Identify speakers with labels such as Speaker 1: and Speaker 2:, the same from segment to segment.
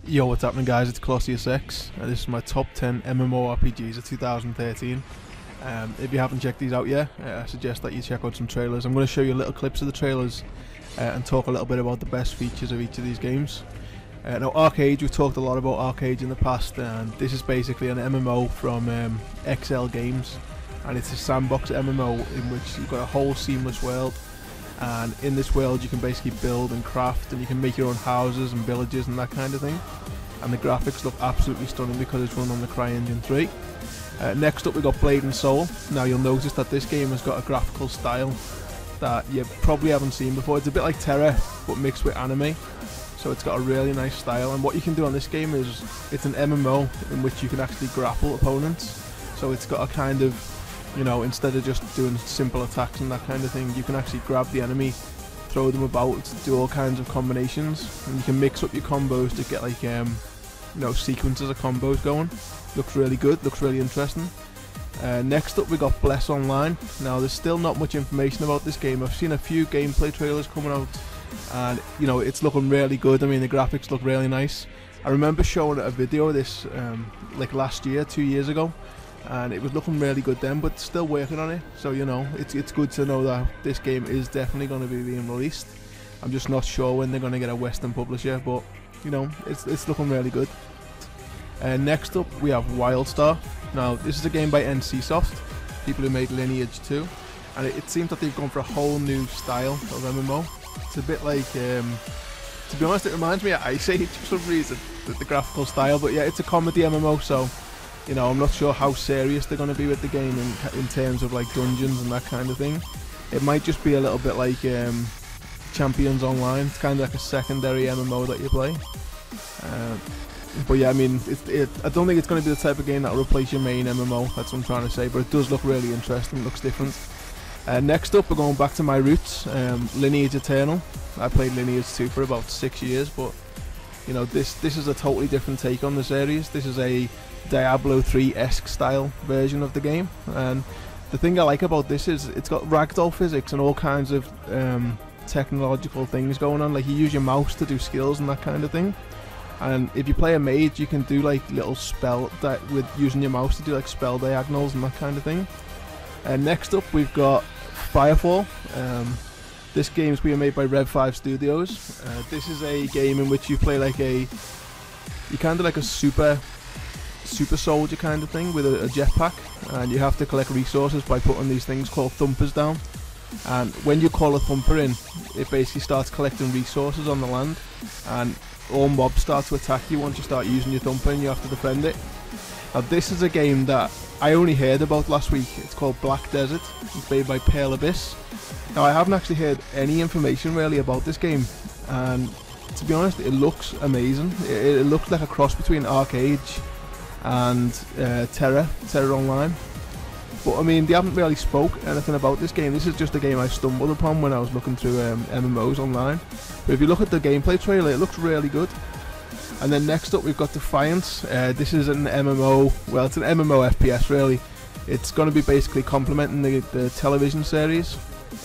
Speaker 1: Yo, what's happening guys, it's Colosseus and this is my top 10 MMORPGs of 2013. If you haven't checked these out yet, I suggest that you check out some trailers. I'm going to show you little clips of the trailers and talk a little bit about the best features of each of these games. Now ArcheAge, we've talked a lot about ArcheAge in the past, and this is basically an MMO from XLGAMES, and it's a sandbox MMO in which you've got a whole seamless world. And in this world you can basically build and craft, and you can make your own houses and villages and that kind of thing. And the graphics look absolutely stunning because it's run on the CryEngine 3. Next up we've got Blade and Soul. Now you'll notice that this game has got a graphical style that you probably haven't seen before. It's a bit like Terra but mixed with anime. So it's got a really nice style, and what you can do on this game is it's an MMO in which you can actually grapple opponents. So it's got a kind of, you know, instead of just doing simple attacks and that kind of thing, you can actually grab the enemy, throw them about, do all kinds of combinations, and you can mix up your combos to get like you know, sequences of combos going. Looks really good, looks really interesting. Next up we got Bless Online. Now there's still not much information about this game. I've seen a few gameplay trailers coming out, and you know, it's looking really good. I mean, the graphics look really nice. I remember showing a video of this like last year, 2 years ago, and it was looking really good then, but still working on it. So you know, it's good to know that this game is definitely going to be being released. I'm just not sure when they're going to get a Western publisher, but you know, it's looking really good. Next up we have WILDSTAR. Now this is a game by NCSoft, people who made Lineage 2, and it seems that they've gone for a whole new style of MMO. It's a bit like, to be honest, it reminds me of Ice Age for some reason, the graphical style. But yeah, it's a comedy MMO, so you know, I'm not sure how serious they're going to be with the game in terms of like dungeons and that kind of thing. It might just be a little bit like Champions Online. It's kind of like a secondary MMO that you play. But yeah, I mean, I don't think it's going to be the type of game that will replace your main MMO. That's what I'm trying to say. But it does look really interesting. It looks different. Next up, we're going back to my roots. Lineage Eternal. I played Lineage 2 for about 6 years, but you know, this is a totally different take on the series. This is a Diablo 3-esque style version of the game, and the thing I like about this is it's got ragdoll physics and all kinds of technological things going on. Like, you use your mouse to do skills and that kind of thing, and if you play a mage you can do like little spell with using your mouse to do like spell diagonals and that kind of thing. And next up we've got FIREFALL. This game's being made by Rev 5 Studios. This is a game in which you play like you're kind of like a super soldier kind of thing with a jetpack, and you have to collect resources by putting these things called thumpers down. And when you call a thumper in, it basically starts collecting resources on the land, and all mobs start to attack you once you start using your thumper, and you have to defend it. Now this is a game that I only heard about last week. It's called Black Desert. It's made by Pale Abyss. Now I haven't actually heard any information really about this game, and to be honest, it looks amazing. It looks like a cross between ArcheAge and Terra Online. But I mean, they haven't really spoke anything about this game. This is just a game I stumbled upon when I was looking through MMOs online. But if you look at the gameplay trailer, it looks really good. And then next up we've got Defiance. This is an MMO, well, it's an MMO FPS really. It's going to be basically complementing the television series.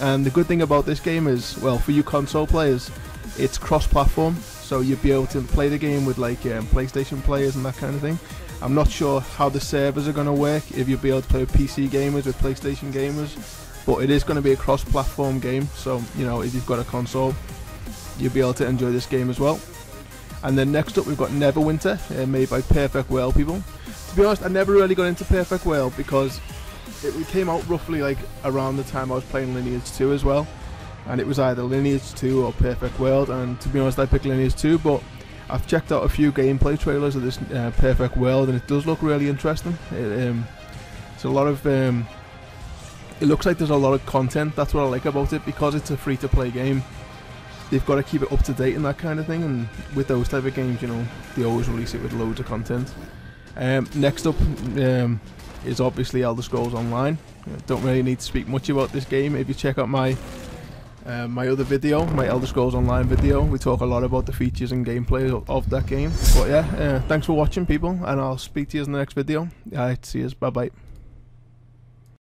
Speaker 1: And the good thing about this game is, well, for you console players, it's cross-platform. So you'll be able to play the game with like PlayStation players and that kind of thing. I'm not sure how the servers are going to work, if you'll be able to play with PC gamers, with PlayStation gamers, but it is going to be a cross-platform game, so you know, if you've got a console, you'll be able to enjoy this game as well. And then next up we've got Neverwinter, made by Perfect World people. To be honest, I never really got into Perfect World because it came out roughly like around the time I was playing Lineage 2 as well, and it was either Lineage 2 or Perfect World, and to be honest I picked Lineage 2, but I've checked out a few gameplay trailers of this Perfect World, and it does look really interesting. It's a lot of it looks like there's a lot of content. That's what I like about it, because it's a free-to-play game. They've got to keep it up to date and that kind of thing, and with those type of games, you know, they always release it with loads of content. Next up is obviously Elder Scrolls Online. Don't really need to speak much about this game. If you check out my other video, my Elder Scrolls Online video, we talk a lot about the features and gameplay of that game. But yeah, thanks for watching people, and I'll speak to you in the next video. Alright, see you, bye bye.